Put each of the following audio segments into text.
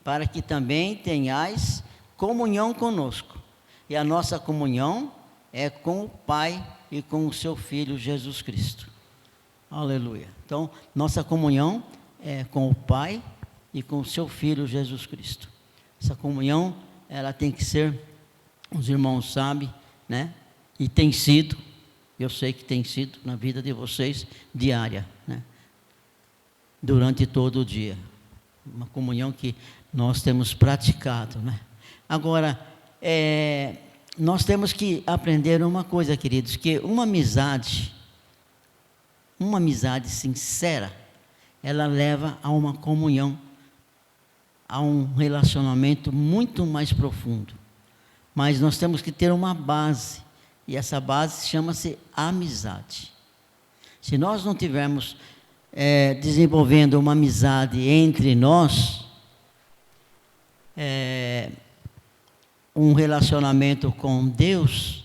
para que também tenhais comunhão conosco. E a nossa comunhão é com o Pai e com o seu Filho Jesus Cristo. Aleluia. Então, nossa comunhão é com o Pai e com o seu Filho Jesus Cristo. Essa comunhão, ela tem que ser, os irmãos sabem, né? E tem sido, eu sei que tem sido na vida de vocês, diária, né? Durante todo o dia. Uma comunhão que nós temos praticado, né? Agora, nós temos que aprender uma coisa, queridos, que uma amizade sincera, ela leva a uma comunhão, a um relacionamento muito mais profundo. Mas nós temos que ter uma base, e essa base chama-se amizade. Se nós não tivermos desenvolvendo uma amizade entre nós, um relacionamento com Deus,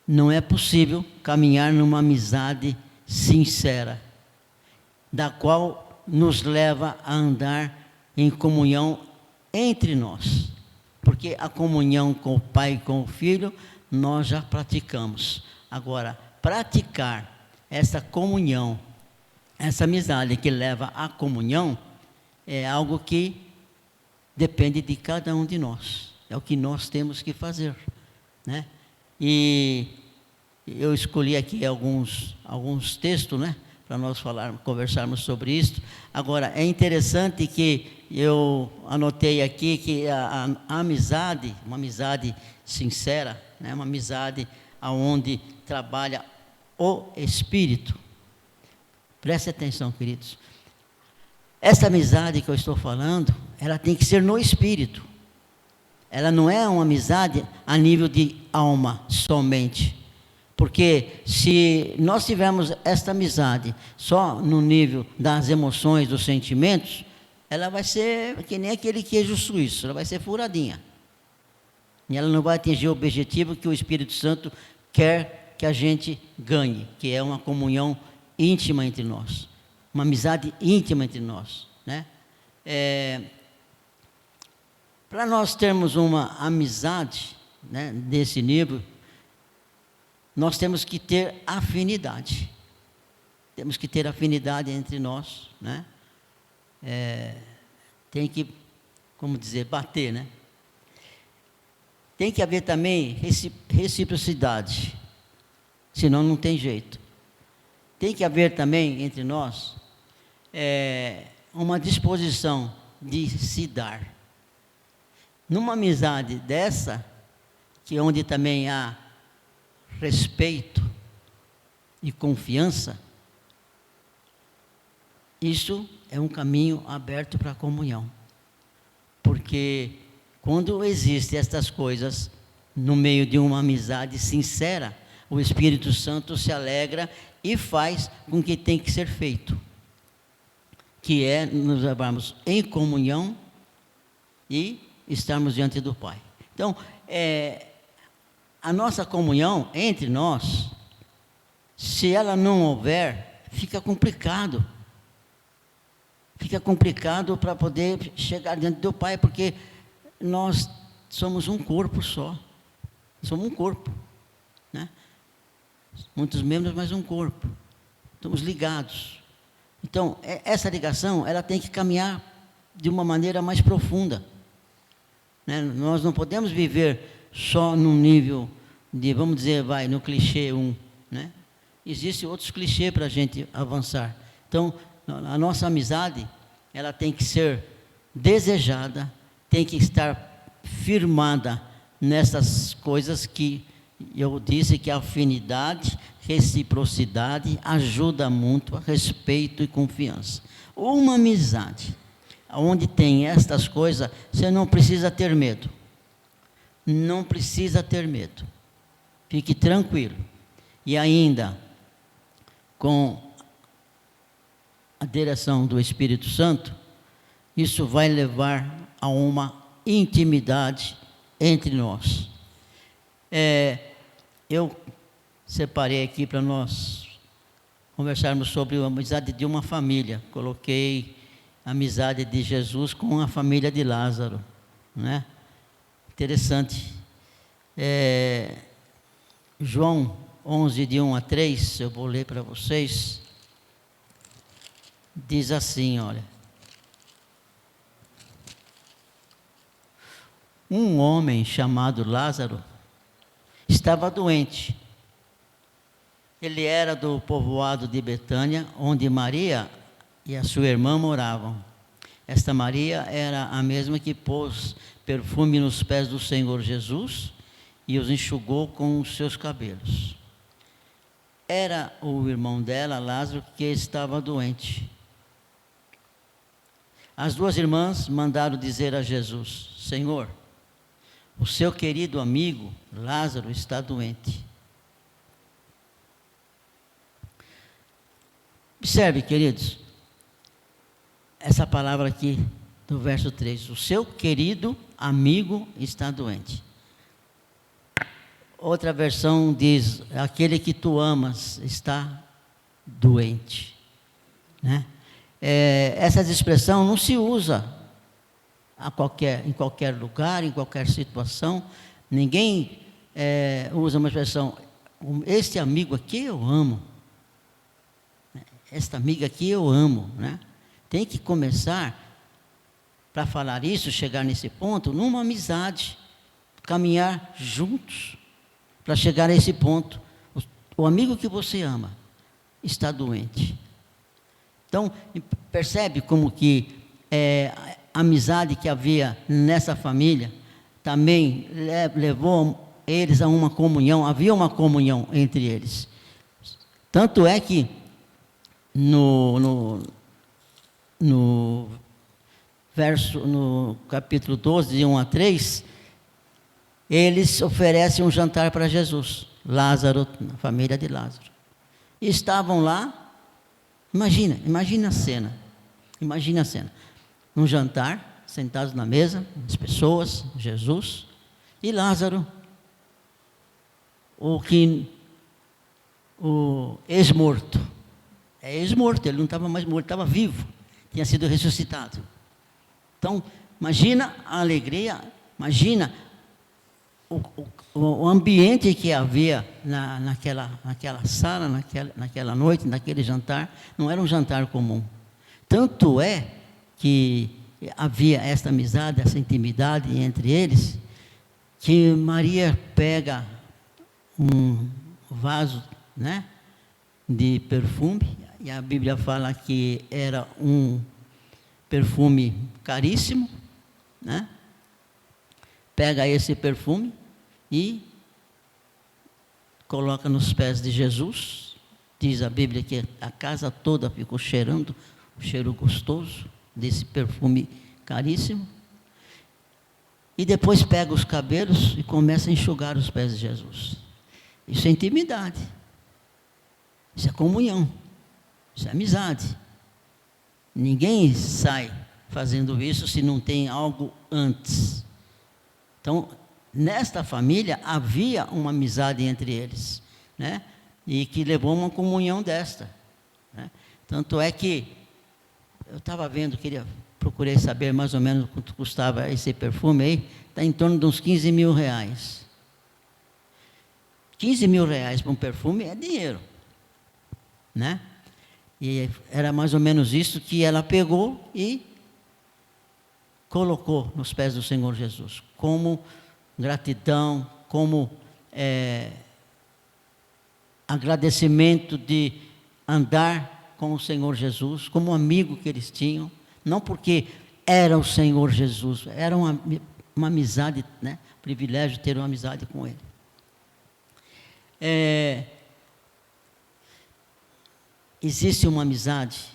não é possível caminhar numa amizade sincera, da qual nos leva a andar em comunhão entre nós, porque a comunhão com o Pai e com o Filho nós já praticamos. Agora, praticar essa comunhão, essa amizade que leva à comunhão, é algo que depende de cada um de nós, é o que nós temos que fazer, né? E eu escolhi aqui alguns textos, né, para nós conversarmos sobre isso. Agora, é interessante que eu anotei aqui que a amizade, uma amizade sincera, né, uma amizade onde trabalha o Espírito. Preste atenção, queridos. Essa amizade que eu estou falando, ela tem que ser no Espírito. Ela não é uma amizade a nível de alma somente. Porque se nós tivermos esta amizade só no nível das emoções, dos sentimentos, ela vai ser que nem aquele queijo suíço, ela vai ser furadinha. E ela não vai atingir o objetivo que o Espírito Santo quer que a gente ganhe, que é uma comunhão íntima entre nós. Uma amizade íntima entre nós, né? Para nós termos uma amizade, né, desse nível, nós temos que ter afinidade. Temos que ter afinidade entre nós, né? Tem que, como dizer, bater, né? Tem que haver também reciprocidade, senão não tem jeito. Tem que haver também entre nós uma disposição de se dar. Numa amizade dessa, que onde também há respeito e confiança, isso é um caminho aberto para a comunhão. Porque quando existem estas coisas no meio de uma amizade sincera, o Espírito Santo se alegra e faz com que tem que ser feito, que é nos levarmos em comunhão e estarmos diante do Pai. Então, a nossa comunhão entre nós, se ela não houver, fica complicado. Fica complicado para poder chegar diante do Pai, porque nós somos um corpo só. Somos um corpo, né? Muitos membros, mas um corpo. Estamos ligados. Então, essa ligação, ela tem que caminhar de uma maneira mais profunda, né? Nós não podemos viver só num nível de, vamos dizer, no clichê 1, né? Existem outros clichês para a gente avançar. Então, a nossa amizade, ela tem que ser desejada, tem que estar firmada nessas coisas que eu disse, que a afinidade, reciprocidade, ajuda mútua, respeito e confiança. Uma amizade onde tem estas coisas, você não precisa ter medo. Não precisa ter medo. Fique tranquilo. E ainda, com a direção do Espírito Santo, isso vai levar a uma intimidade entre nós. Eu separei aqui para nós conversarmos sobre a amizade de uma família. Coloquei a amizade de Jesus com a família de Lázaro, né? Interessante. João 11, de 1 a 3, eu vou ler para vocês. Diz assim, olha. Um homem chamado Lázaro estava doente. Ele era do povoado de Betânia, onde Maria e a sua irmã moravam. Esta Maria era a mesma que pôs perfume nos pés do Senhor Jesus e os enxugou com os seus cabelos. Era o irmão dela, Lázaro, que estava doente. As duas irmãs mandaram dizer a Jesus: Senhor, o seu querido amigo Lázaro está doente. Observe, queridos, essa palavra aqui do verso 3. O seu querido amigo está doente. Outra versão diz: aquele que tu amas está doente, né? Essa expressão não se usa em qualquer lugar, em qualquer situação. Ninguém usa uma expressão: este amigo aqui eu amo, esta amiga aqui eu amo, né? Tem que começar, para falar isso, chegar nesse ponto, numa amizade, caminhar juntos, para chegar a esse ponto. O amigo que você ama está doente. Então, percebe como que a amizade que havia nessa família também levou eles a uma comunhão, havia uma comunhão entre eles. Tanto é que no capítulo 12, de 1 a 3, eles oferecem um jantar para Jesus, Lázaro, a família de Lázaro. E estavam lá, imagina a cena, um jantar, sentados na mesa, as pessoas, Jesus e Lázaro, o ex-morto. Ex-morto, ele não estava mais morto, estava vivo, tinha sido ressuscitado. Então, imagina a alegria, imagina o ambiente que havia naquela sala, naquela noite, naquele jantar. Não era um jantar comum. Tanto é que havia esta amizade, essa intimidade entre eles, que Maria pega um vaso, né, de perfume, e a Bíblia fala que era um perfume caríssimo, né? Pega esse perfume e coloca nos pés de Jesus. Diz a Bíblia que a casa toda ficou cheirando, um cheiro gostoso desse perfume caríssimo. E depois pega os cabelos e começa a enxugar os pés de Jesus. Isso é intimidade. Isso é comunhão. Isso é amizade. Ninguém sai fazendo isso se não tem algo antes. Então, nesta família havia uma amizade entre eles, né? E que levou a uma comunhão desta, né? Tanto é que eu estava vendo, procurei saber mais ou menos quanto custava esse perfume aí. Está em torno de uns 15 mil reais. 15 mil reais para um perfume é dinheiro, né? E era mais ou menos isso que ela pegou e colocou nos pés do Senhor Jesus, como gratidão, como agradecimento de andar com o Senhor Jesus, como amigo que eles tinham, não porque era o Senhor Jesus, era uma amizade, né? Privilégio ter uma amizade com Ele. Existe uma amizade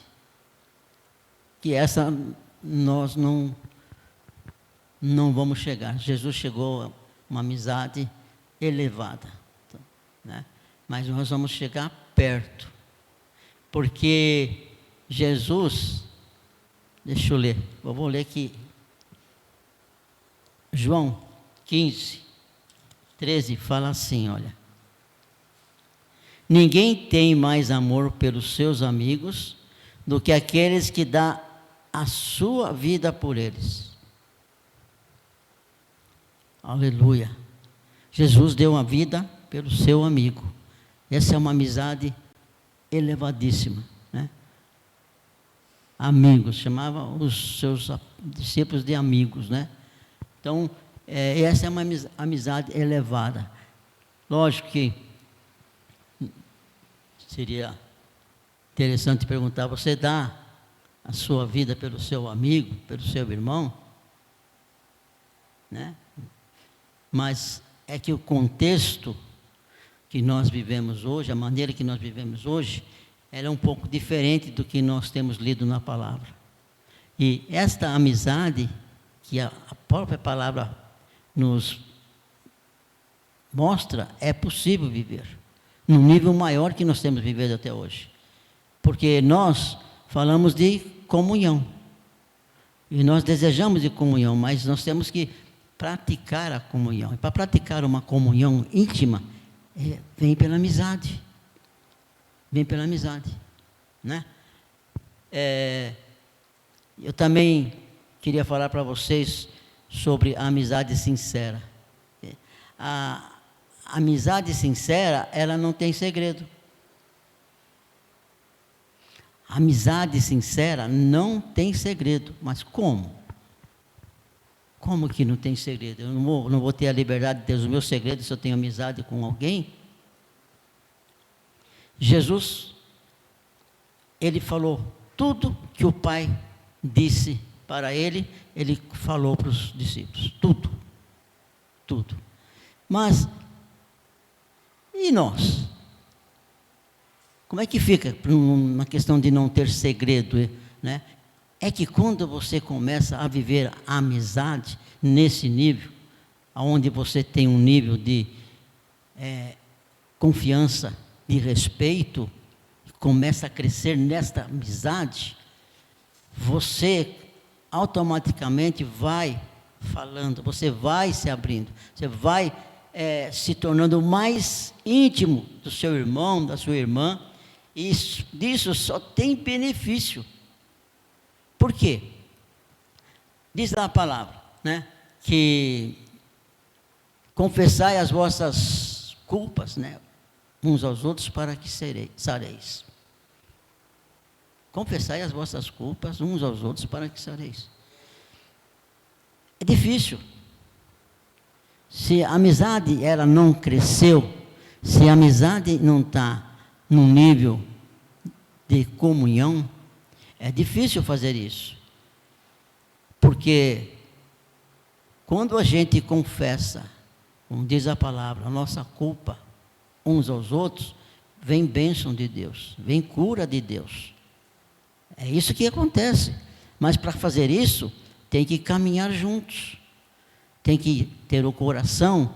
que essa nós não vamos chegar. Jesus chegou a uma amizade elevada, né? Mas nós vamos chegar perto, porque Jesus, deixa eu ler, eu vou ler aqui, João 15, 13, fala assim, olha: ninguém tem mais amor pelos seus amigos do que aqueles que dá a sua vida por eles. Aleluia. Jesus deu a vida pelo seu amigo. Essa é uma amizade elevadíssima, né? Amigos, chamava os seus discípulos de amigos, né? Então, essa é uma amizade elevada. Lógico que seria interessante perguntar: você dá a sua vida pelo seu amigo, pelo seu irmão? Né? Mas é que o contexto que nós vivemos hoje, a maneira que nós vivemos hoje, ela é um pouco diferente do que nós temos lido na palavra. E esta amizade, que a própria palavra nos mostra, é possível viver num nível maior que nós temos vivido até hoje. Porque nós falamos de comunhão, e nós desejamos de comunhão, mas nós temos que praticar a comunhão. E para praticar uma comunhão íntima, vem pela amizade. Vem pela amizade, né? Eu também queria falar para vocês sobre a amizade sincera. A amizade sincera, ela não tem segredo. A amizade sincera não tem segredo. Mas como? Como que não tem segredo? Eu não vou ter a liberdade de ter os meus segredos se eu tenho amizade com alguém? Jesus, ele falou tudo que o Pai disse para ele, ele falou para os discípulos. Tudo. Tudo. Mas, e nós? Como é que fica na questão de não ter segredo, né? É que quando você começa a viver a amizade nesse nível, onde você tem um nível de confiança, de respeito, começa a crescer nesta amizade, você automaticamente vai falando, você vai se abrindo, você vai se tornando mais íntimo do seu irmão, da sua irmã, e disso só tem benefício. Por quê? Diz lá a palavra, né, que confessai as vossas culpas, né, uns aos outros para que sareis. Confessai as vossas culpas uns aos outros para que sareis. É difícil. Se a amizade ela não cresceu, se a amizade não está num nível de comunhão, é difícil fazer isso. Porque quando a gente confessa, como diz a palavra, a nossa culpa uns aos outros, vem bênção de Deus, vem cura de Deus. É isso que acontece. Mas para fazer isso, tem que caminhar juntos. Tem que ter o coração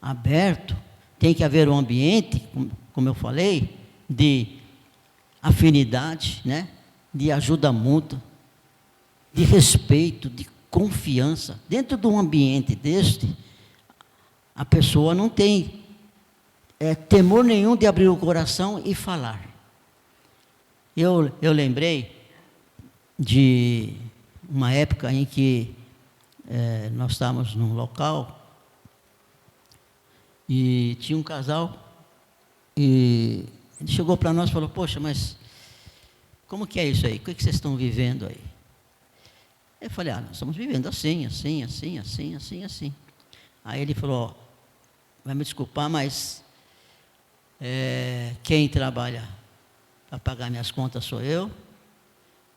aberto, tem que haver um ambiente, como eu falei, de afinidade, né? De ajuda mútua, de respeito, de confiança. Dentro de um ambiente deste, a pessoa não tem temor nenhum de abrir o coração e falar. Eu lembrei de uma época em que nós estávamos num local e tinha um casal e ele chegou para nós e falou: poxa, mas como que é isso aí? O que vocês estão vivendo aí? Eu falei: nós estamos vivendo assim. Aí ele falou: vai me desculpar, mas quem trabalha para pagar minhas contas sou eu,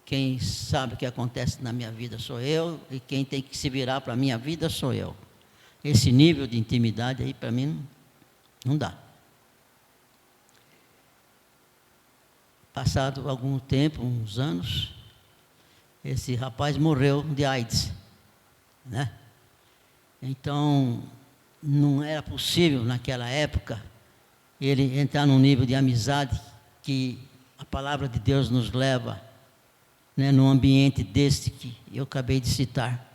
quem sabe o que acontece na minha vida sou eu, e quem tem que se virar para a minha vida sou eu. Esse nível de intimidade aí para mim não dá. Passado algum tempo, uns anos, esse rapaz morreu de AIDS, né? Então, não era possível naquela época ele entrar num nível de amizade que a palavra de Deus nos leva, né, num ambiente deste que eu acabei de citar.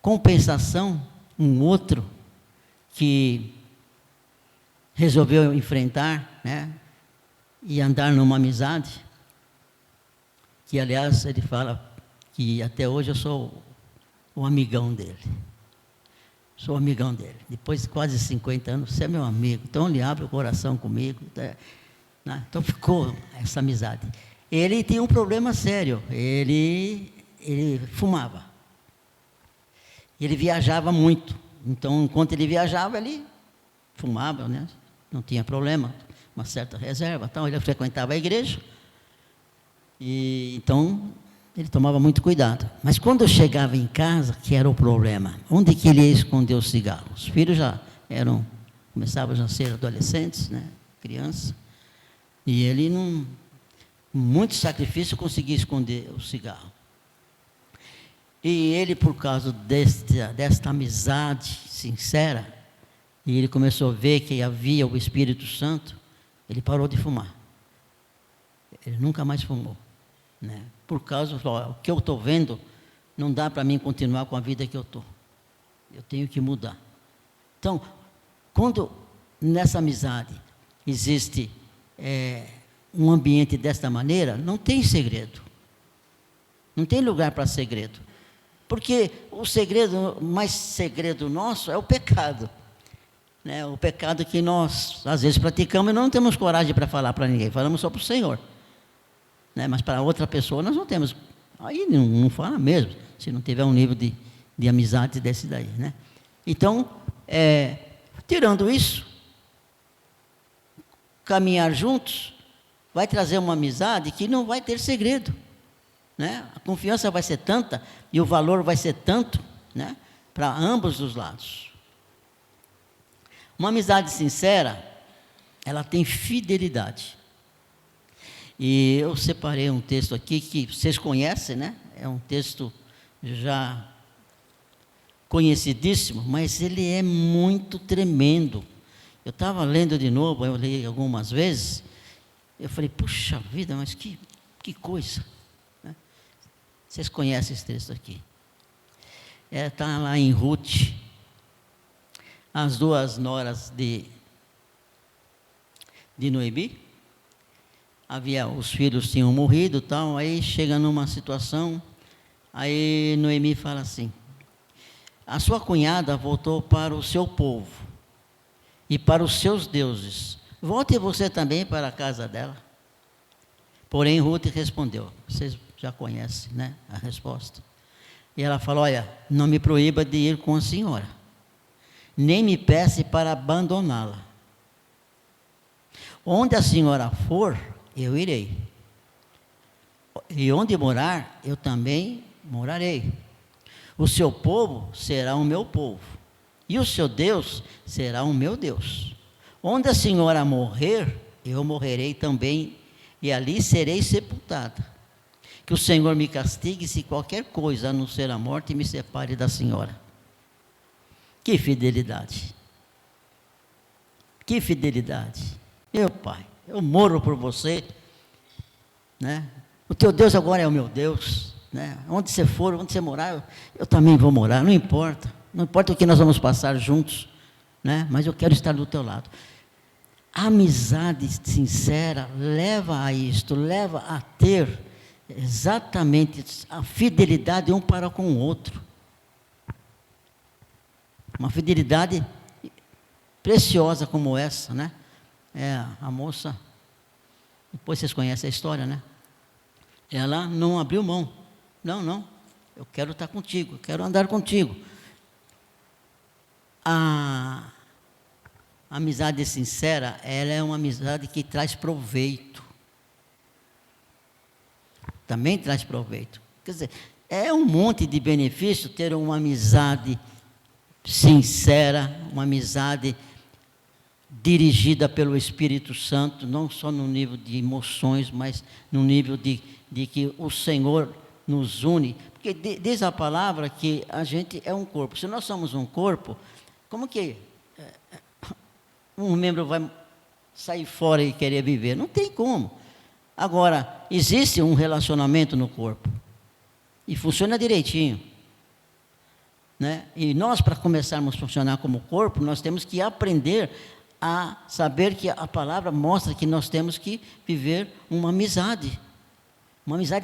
Compensação, um outro que resolveu enfrentar, né, e andar numa amizade, que aliás ele fala que até hoje eu sou o amigão dele. Sou amigão dele. Depois de quase 50 anos, você é meu amigo. Então ele abre o coração comigo. Né? Então ficou essa amizade. Ele tinha um problema sério. Ele fumava. Ele viajava muito. Então, enquanto ele viajava, ele fumava, né? Não tinha problema, uma certa reserva. Então, ele frequentava a igreja. E então, ele tomava muito cuidado. Mas quando eu chegava em casa, que era o problema? Onde que ele ia esconder o cigarro? Os filhos já começavam a ser adolescentes, né? Criança. E ele, com muito sacrifício, conseguia esconder o cigarro. E ele, por causa desta amizade sincera, e ele começou a ver que havia o Espírito Santo, ele parou de fumar. Ele nunca mais fumou. Né? Por causa, o que eu estou vendo, não dá para mim continuar com a vida que eu estou. Eu tenho que mudar. Então, quando nessa amizade existe um ambiente desta maneira, não tem segredo. Não tem lugar para segredo. Porque o segredo, mais segredo nosso é o pecado. Né? O pecado que nós, às vezes, praticamos e não temos coragem para falar para ninguém. Falamos só para o Senhor. Né? Mas para outra pessoa nós não temos. Aí não fala mesmo, se não tiver um nível de amizade desse daí. Né? Então, tirando isso, caminhar juntos vai trazer uma amizade que não vai ter segredo. Né? A confiança vai ser tanta e o valor vai ser tanto, né? Para ambos os lados. Uma amizade sincera, ela tem fidelidade. E eu separei um texto aqui que vocês conhecem, né? É um texto já conhecidíssimo, mas ele é muito tremendo. Eu estava lendo de novo, eu li algumas vezes, eu falei, puxa vida, mas que coisa. Vocês conhecem esse texto aqui. Está lá em Ruth, as duas noras de Noemi. Os filhos tinham morrido, tal, aí chega numa situação, aí Noemi fala assim, a sua cunhada voltou para o seu povo e para os seus deuses. Volte você também para a casa dela. Porém, Ruth respondeu, vocês já conhece, né, a resposta. E ela falou, olha, não me proíba de ir com a senhora, nem me peça para abandoná-la. Onde a senhora for, eu irei. E onde morar, eu também morarei. O seu povo será o meu povo, e o seu Deus será o meu Deus. Onde a senhora morrer, eu morrerei também, e ali serei sepultada. Que o Senhor me castigue se qualquer coisa, a não ser a morte, me separe da senhora. Que fidelidade. Que fidelidade. Meu Pai, eu morro por você. Né? O teu Deus agora é o meu Deus. Né? Onde você for, onde você morar, eu também vou morar. Não importa. Não importa o que nós vamos passar juntos. Né? Mas eu quero estar do teu lado. A amizade sincera leva a isto, leva a ter exatamente a fidelidade um para com o outro. Uma fidelidade preciosa como essa, né? A moça, depois vocês conhecem a história, né? Ela não abriu mão. Não, eu quero estar contigo, eu quero andar contigo. A amizade sincera, ela é uma amizade que traz proveito. Também traz proveito. Quer dizer, é um monte de benefício ter uma amizade sincera, uma amizade dirigida pelo Espírito Santo, não só no nível de emoções, mas no nível de que o Senhor nos une. Porque diz a palavra que a gente é um corpo. Se nós somos um corpo, como que um membro vai sair fora e querer viver? Não tem como. Agora, existe um relacionamento no corpo e funciona direitinho, né? E nós, para começarmos a funcionar como corpo, nós temos que aprender a saber que a palavra mostra que nós temos que viver uma amizade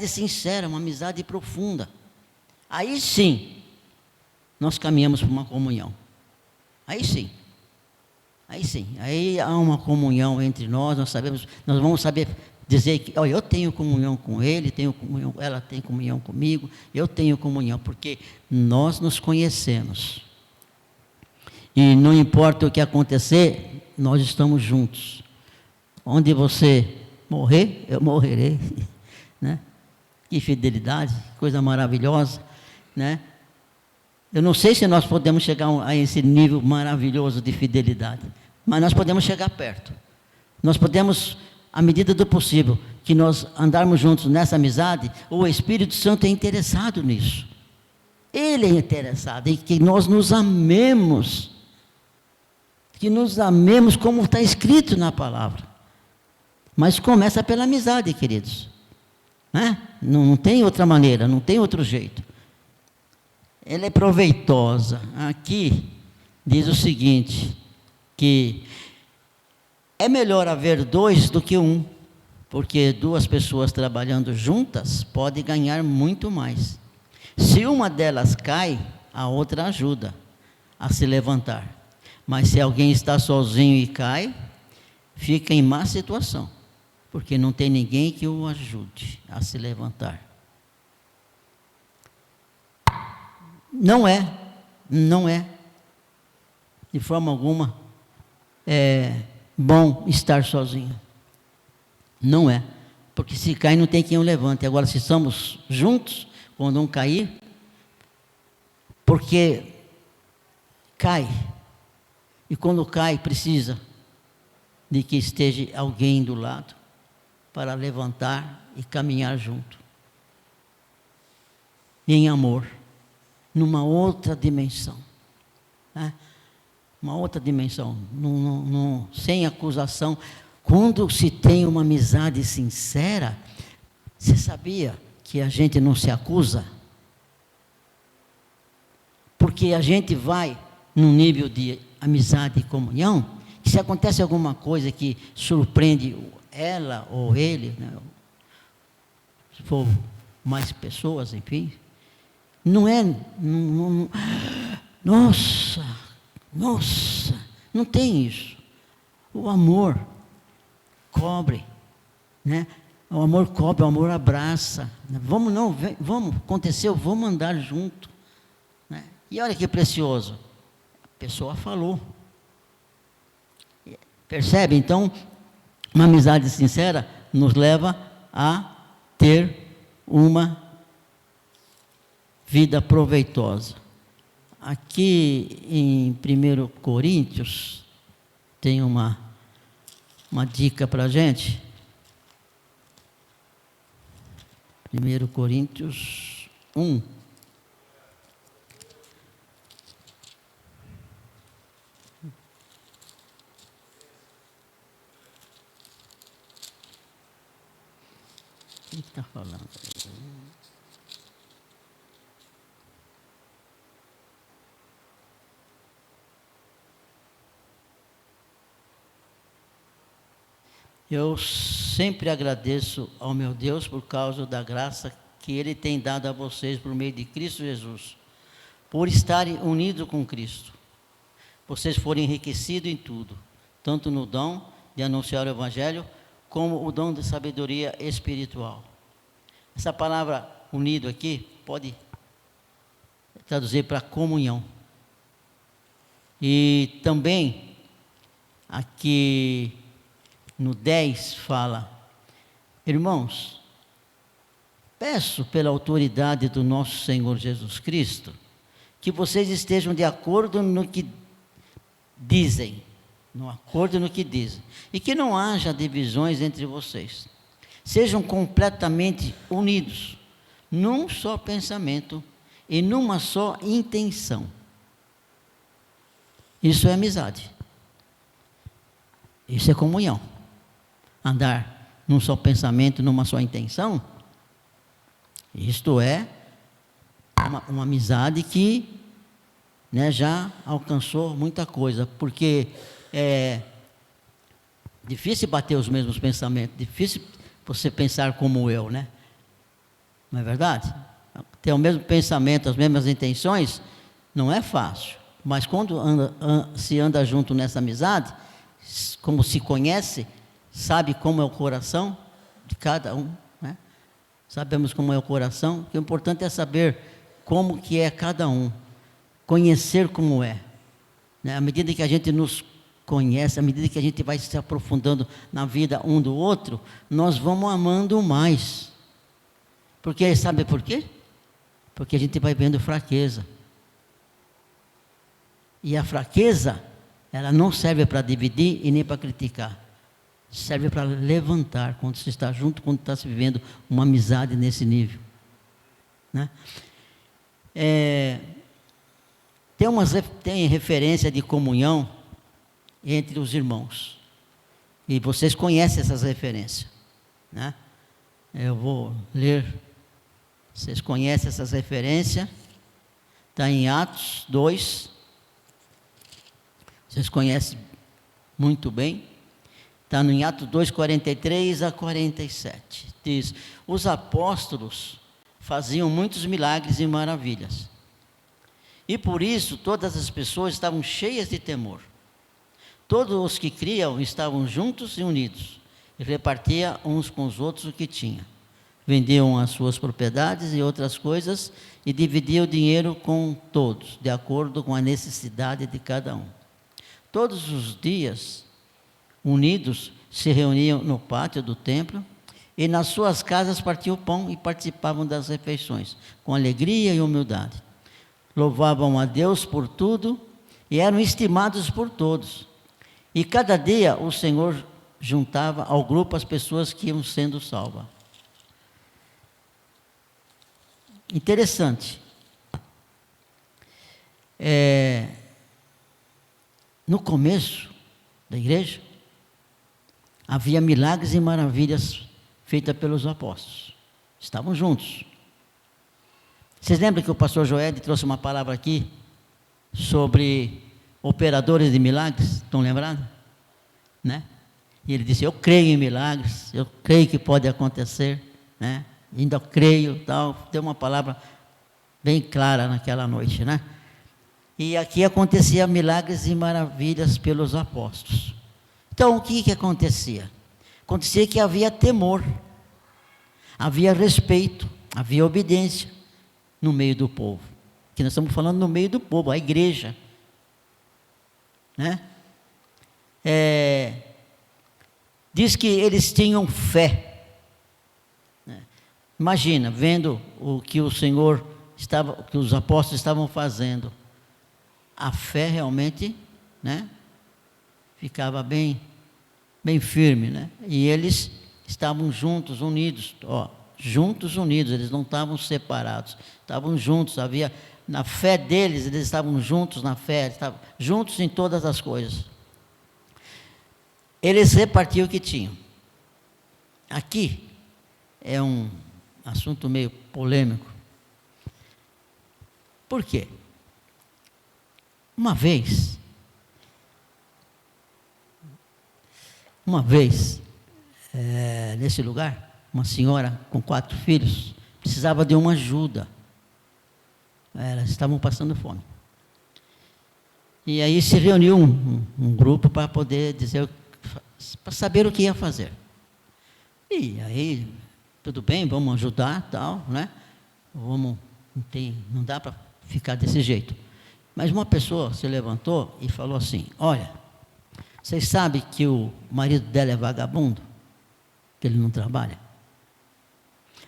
sincera, uma amizade profunda. Aí sim, nós caminhamos para uma comunhão. Aí sim. Aí sim. Aí há uma comunhão entre nós, nós vamos saber dizer que, olha, eu tenho comunhão com ele, tenho comunhão, ela tem comunhão comigo, eu tenho comunhão, porque nós nos conhecemos. E não importa o que acontecer, nós estamos juntos. Onde você morrer, eu morrerei. Né? Que fidelidade, coisa maravilhosa. Né? Eu não sei se nós podemos chegar a esse nível maravilhoso de fidelidade, mas nós podemos chegar perto. Nós podemos, à medida do possível, que nós andarmos juntos nessa amizade, o Espírito Santo é interessado nisso. Ele é interessado em que nós nos amemos. Que nos amemos como está escrito na palavra. Mas começa pela amizade, queridos. Né? Não tem outra maneira, não tem outro jeito. Ela é proveitosa. Aqui diz o seguinte, que é melhor haver dois do que um, porque duas pessoas trabalhando juntas podem ganhar muito mais. Se uma delas cai, a outra ajuda a se levantar. Mas se alguém está sozinho e cai, fica em má situação, porque não tem ninguém que o ajude a se levantar. Não é, de forma alguma, bom estar sozinho. Não é, porque se cair não tem quem o levante. Agora, se estamos juntos, quando um cair, porque cai, e quando cai precisa de que esteja alguém do lado para levantar e caminhar junto, em amor, numa outra dimensão, né? Uma outra dimensão, sem acusação. Quando se tem uma amizade sincera, você sabia que a gente não se acusa? Porque a gente vai num nível de amizade e comunhão, que se acontece alguma coisa que surpreende ela ou ele, né? Se for mais pessoas, enfim, nossa, não tem isso. O amor cobre, né? O amor cobre, o amor abraça. Vamos, aconteceu, vamos andar junto, né? E olha que precioso, a pessoa falou. Percebe? Então, uma amizade sincera nos leva a ter uma vida proveitosa. Aqui em 1 Coríntios, tem uma dica para a gente. 1 Coríntios 1. O que está falando? Eu sempre agradeço ao meu Deus por causa da graça que Ele tem dado a vocês por meio de Cristo Jesus, por estarem unidos com Cristo. Vocês foram enriquecidos em tudo, tanto no dom de anunciar o Evangelho, como o dom de sabedoria espiritual. Essa palavra unido aqui pode traduzir para comunhão. E também aqui no 10 fala: irmãos, peço pela autoridade do nosso Senhor Jesus Cristo, que vocês estejam de acordo no que dizem, e que não haja divisões entre vocês. Sejam completamente unidos, num só pensamento e numa só intenção. Isso é amizade. Isso é comunhão. Andar num só pensamento, numa só intenção, isto é uma amizade que, né, já alcançou muita coisa, porque é difícil bater os mesmos pensamentos, difícil você pensar como eu, né? Não é verdade? ter o mesmo pensamento, as mesmas intenções, não é fácil. Mas quando se anda junto nessa amizade, como se conhece, sabe como é o coração de cada um, né? Sabemos como é o coração, o importante é saber como que é cada um, conhecer como é, né? À medida que a gente nos conhece, à medida que a gente vai se aprofundando na vida um do outro, nós vamos amando mais. Porque, sabe por quê? Porque a gente vai vendo fraqueza. E a fraqueza, ela não serve para dividir e nem para criticar. Serve para levantar, quando se está junto, quando está se vivendo uma amizade nesse nível, né? Tem referência de comunhão entre os irmãos. E vocês conhecem essas referências, né? Eu vou ler. Vocês conhecem essas referências. Está em Atos 2. Vocês conhecem muito bem. Está em Atos 2, 43 a 47. Diz: os apóstolos faziam muitos milagres e maravilhas. E por isso todas as pessoas estavam cheias de temor. Todos os que criam estavam juntos e unidos, e repartiam uns com os outros o que tinham. Vendiam as suas propriedades e outras coisas, e dividiam o dinheiro com todos, de acordo com a necessidade de cada um. Todos os dias, unidos, se reuniam no pátio do templo, e nas suas casas partiam o pão e participavam das refeições, com alegria e humildade. Louvavam a Deus por tudo, e eram estimados por todos. E cada dia o Senhor juntava ao grupo as pessoas que iam sendo salvas. Interessante. No começo da igreja, havia milagres e maravilhas feitas pelos apóstolos. Estavam juntos. Vocês lembram que o pastor Joel trouxe uma palavra aqui sobre operadores de milagres? Estão lembrados? Né? E ele disse: eu creio em milagres, eu creio que pode acontecer, né? Ainda creio, tal. Deu uma palavra bem clara naquela noite, né? E aqui acontecia milagres e maravilhas pelos apóstolos. Então, o que acontecia? Acontecia que havia temor, havia respeito, havia obediência no meio do povo. Que nós estamos falando no meio do povo, a igreja, né? Diz que eles tinham fé. Imagina, vendo o que o Senhor estava, o que os apóstolos estavam fazendo, a fé realmente, né, ficava bem firme, né? E eles estavam juntos, unidos, juntos, unidos. Eles não estavam separados, estavam juntos. Havia na fé deles, eles estavam juntos na fé, estavam juntos em todas as coisas. Eles repartiam o que tinham. Aqui é um assunto meio polêmico. Por quê? Uma vez, nesse lugar, uma senhora com 4 filhos precisava de uma ajuda. Elas estavam passando fome. E aí se reuniu um grupo para poder dizer, para saber o que ia fazer. E aí, tudo bem, vamos ajudar, tal, né? Não dá para ficar desse jeito. Mas uma pessoa se levantou e falou assim: olha, vocês sabem que o marido dela é vagabundo? Que ele não trabalha?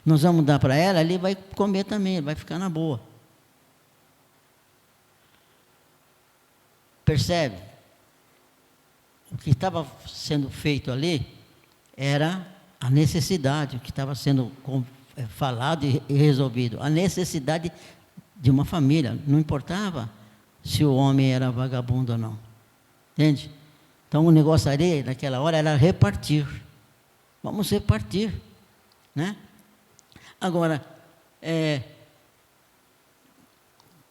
Nós vamos dar para ela, ele vai comer também, ele vai ficar na boa. Percebe? O que estava sendo feito ali era a necessidade, o que estava sendo falado e resolvido. A necessidade de uma família. Não importava se o homem era vagabundo ou não. Entende? Então o negócio ali, naquela hora, era repartir. Vamos repartir, né? Agora,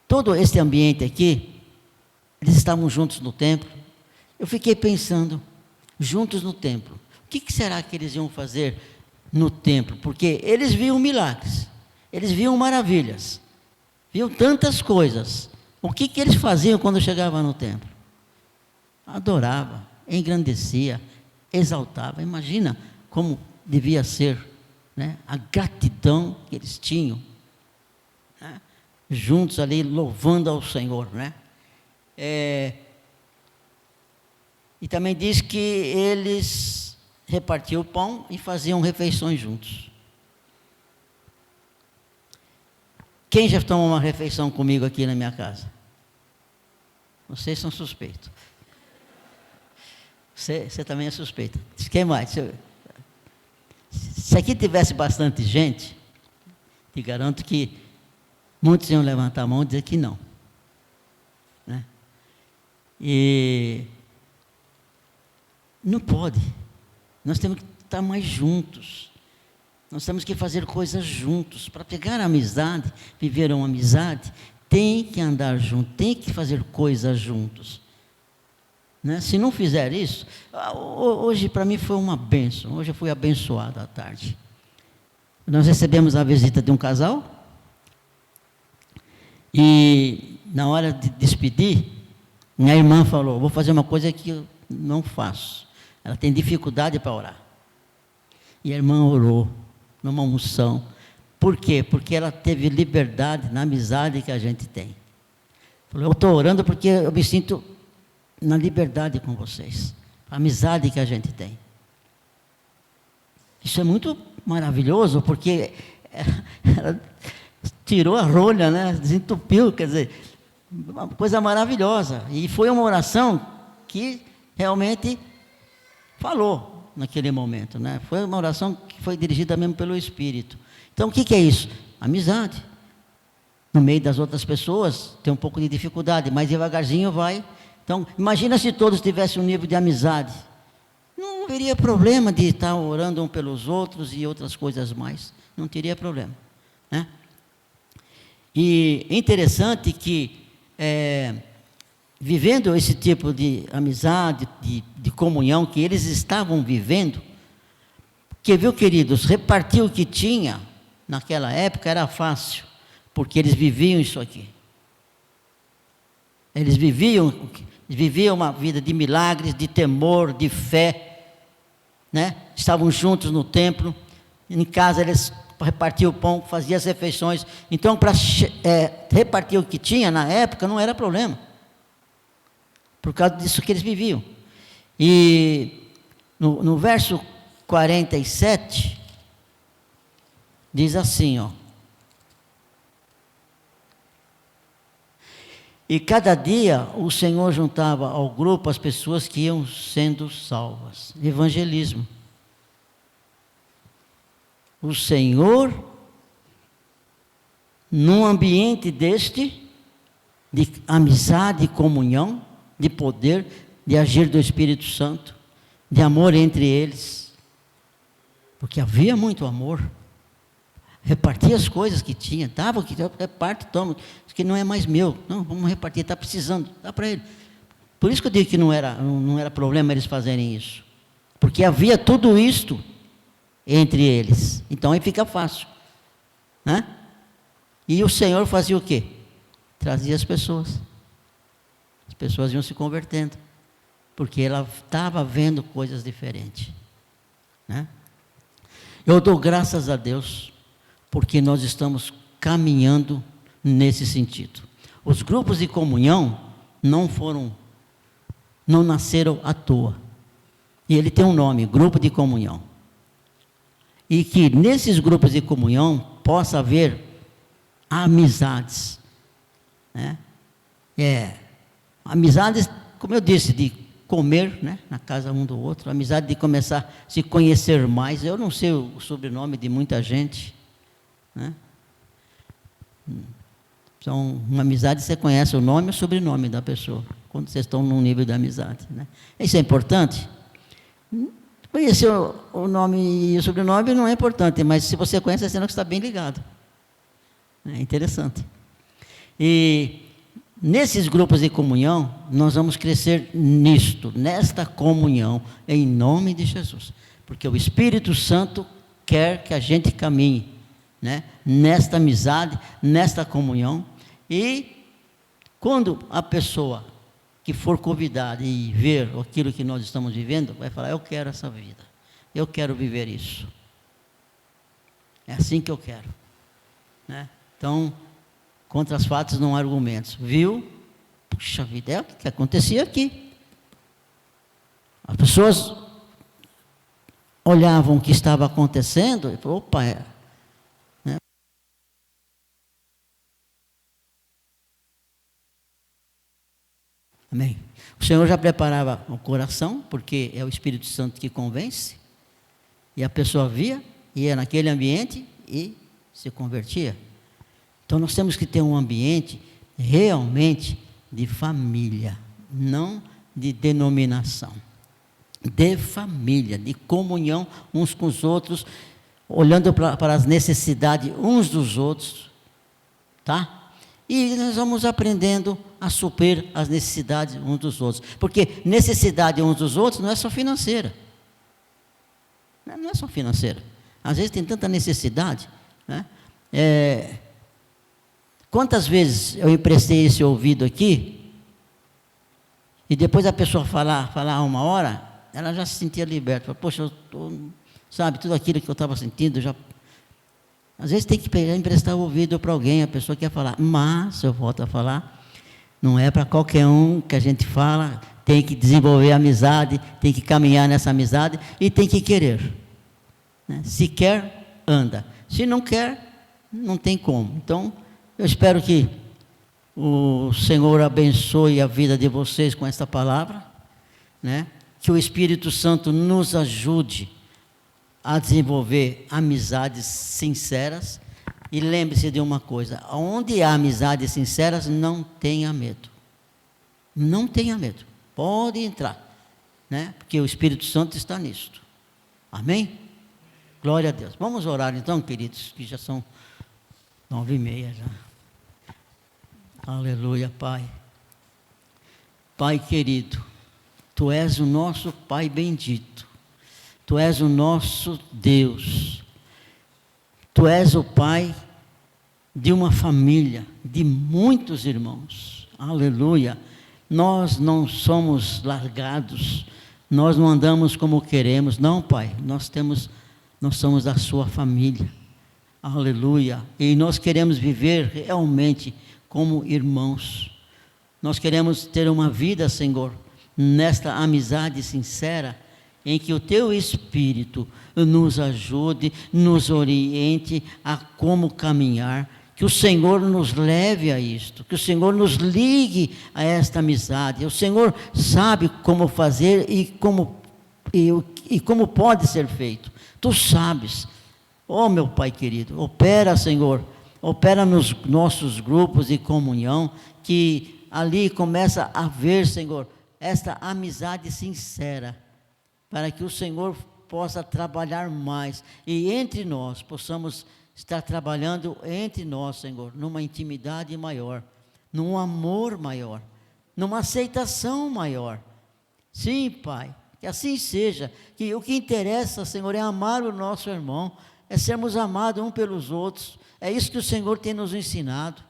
todo esse ambiente aqui, eles estavam juntos no templo. Eu fiquei pensando, juntos no templo, o que será que eles iam fazer no templo? Porque eles viam milagres, Eles viam maravilhas, viam tantas coisas. O que eles faziam quando chegavam no templo? Adorava, engrandecia, exaltava. Imagina como devia ser, né, a gratidão que eles tinham, né, juntos ali louvando ao Senhor, né? E também diz que eles repartiam o pão e faziam refeições juntos. Quem já tomou uma refeição comigo aqui na minha casa? Vocês são suspeitos. Você também é suspeito. Quem mais? Se aqui tivesse bastante gente, te garanto que muitos iam levantar a mão e dizer que não, né? E não pode. Nós temos que estar mais juntos. Nós temos que fazer coisas juntos. Para pegar a amizade, viver uma amizade, tem que andar junto, tem que fazer coisas juntos, né? Se não fizer isso, hoje para mim foi uma bênção. Hoje eu fui abençoado à tarde. Nós recebemos a visita de um casal e na hora de despedir, minha irmã falou: vou fazer uma coisa que eu não faço. Ela tem dificuldade para orar. E a irmã orou numa unção. Por quê? Porque ela teve liberdade na amizade que a gente tem. Falou: eu estou orando porque eu me sinto na liberdade com vocês. A amizade que a gente tem. Isso é muito maravilhoso, porque ela tirou a rolha, né? Desentupiu, quer dizer, uma coisa maravilhosa. E foi uma oração que realmente falou naquele momento, né? Foi uma oração que foi dirigida mesmo pelo Espírito. Então, o que é isso? Amizade. No meio das outras pessoas, tem um pouco de dificuldade, mas devagarzinho vai. Então, imagina se todos tivessem um nível de amizade. Não haveria problema de estar orando um pelos outros e outras coisas mais. Não teria problema, né? E é interessante que, vivendo esse tipo de amizade, de comunhão que eles estavam vivendo, que, viu, queridos, repartir o que tinha naquela época era fácil, porque eles viviam isso aqui. Eles viviam uma vida de milagres, de temor, de fé, né? Estavam juntos no templo, em casa eles repartiam o pão, faziam as refeições. Então, para repartir o que tinha na época, não era problema, por causa disso que eles viviam. E no verso 47, diz assim, ó: e cada dia o Senhor juntava ao grupo as pessoas que iam sendo salvas. Evangelismo. O Senhor, num ambiente deste, de amizade, comunhão, de poder, de agir do Espírito Santo, de amor entre eles, porque havia muito amor, repartia as coisas que tinha, dava o que reparte, toma, isso que não é mais meu, não, vamos repartir, está precisando, dá para ele. Por isso que eu digo que não era problema eles fazerem isso, porque havia tudo isto entre eles, então aí fica fácil, né? E o Senhor fazia o quê? Trazia as pessoas iam se convertendo, porque ela estava vendo coisas diferentes, né? Eu dou graças a Deus, porque nós estamos caminhando nesse sentido. Os grupos de comunhão não nasceram à toa. E ele tem um nome, grupo de comunhão. E que nesses grupos de comunhão possa haver amizades, né? Amizades, como eu disse, de comer, né, na casa um do outro, amizade de começar a se conhecer mais. Eu não sei o sobrenome de muita gente, né? Então, uma amizade, você conhece o nome e o sobrenome da pessoa, quando vocês estão num nível de amizade, né? Isso é importante? Conhecer o nome e o sobrenome não é importante, mas se você conhece, é sinal que está bem ligado. É interessante. E nesses grupos de comunhão, nós vamos crescer nesta comunhão, em nome de Jesus. Porque o Espírito Santo quer que a gente caminhe, né, nesta amizade, nesta comunhão. E quando a pessoa que for convidada e ver aquilo que nós estamos vivendo, vai falar: eu quero essa vida, eu quero viver isso. É assim que eu quero, né? Então, contra as fatos não há argumentos. Viu? Puxa vida, é o que acontecia aqui. As pessoas olhavam o que estava acontecendo e falaram: opa, né? Amém. O Senhor já preparava o coração, porque é o Espírito Santo que convence, e a pessoa via, ia naquele ambiente e se convertia. Então nós temos que ter um ambiente realmente de família, não de denominação. De família, de comunhão uns com os outros, olhando para as necessidades uns dos outros, tá? E nós vamos aprendendo a suprir as necessidades uns dos outros, porque necessidade uns dos outros não é só financeira, não é só financeira. Às vezes tem tanta necessidade, né? Quantas vezes eu emprestei esse ouvido aqui, e depois a pessoa falar uma hora, ela já se sentia liberta. Fala: poxa, sabe, tudo aquilo que eu estava sentindo, já... Às vezes tem que emprestar o ouvido para alguém, a pessoa quer falar, mas, eu volto a falar, não é para qualquer um que a gente fala, tem que desenvolver amizade, tem que caminhar nessa amizade e tem que querer, né? Se quer, anda. Se não quer, não tem como. Então, eu espero que o Senhor abençoe a vida de vocês com esta palavra, né? Que o Espírito Santo nos ajude a desenvolver amizades sinceras. E lembre-se de uma coisa: onde há amizades sinceras, não tenha medo. Não tenha medo. Pode entrar, né? Porque o Espírito Santo está nisto. Amém? Glória a Deus. Vamos orar então, queridos, que já são 9h30 já. Aleluia, Pai. Pai querido, Tu és o nosso Pai bendito. Tu és o nosso Deus. Tu és o Pai de uma família, de muitos irmãos. Aleluia. Nós não somos largados. Nós não andamos como queremos. Não, Pai. Nós somos da sua família. Aleluia. E nós queremos viver realmente como irmãos. Nós queremos ter uma vida, Senhor, nesta amizade sincera, em que o Teu Espírito nos ajude, nos oriente a como caminhar, que o Senhor nos leve a isto, que o Senhor nos ligue a esta amizade. O Senhor sabe como fazer e como pode ser feito. Tu sabes. Oh, meu Pai querido, opera, Senhor, opera nos nossos grupos de comunhão, que ali começa a haver, Senhor, esta amizade sincera, para que o Senhor possa trabalhar mais, e entre nós, possamos estar trabalhando entre nós, Senhor, numa intimidade maior, num amor maior, numa aceitação maior. Sim, Pai, que assim seja, que o que interessa, Senhor, é amar o nosso irmão, é sermos amados uns pelos outros. É isso que o Senhor tem nos ensinado.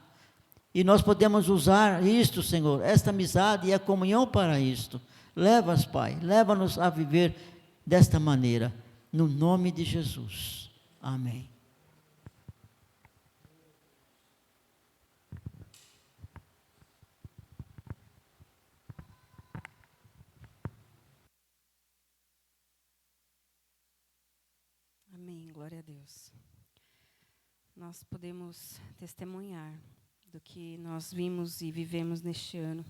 E nós podemos usar isto, Senhor, esta amizade e a comunhão para isto. Leva-nos, Pai, leva-nos a viver desta maneira, no nome de Jesus. Amém. Amém, glória a Deus. Nós podemos testemunhar do que nós vimos e vivemos neste ano,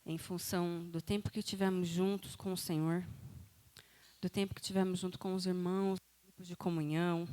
em função do tempo que tivemos juntos com o Senhor, do tempo que tivemos junto com os irmãos, grupos de comunhão,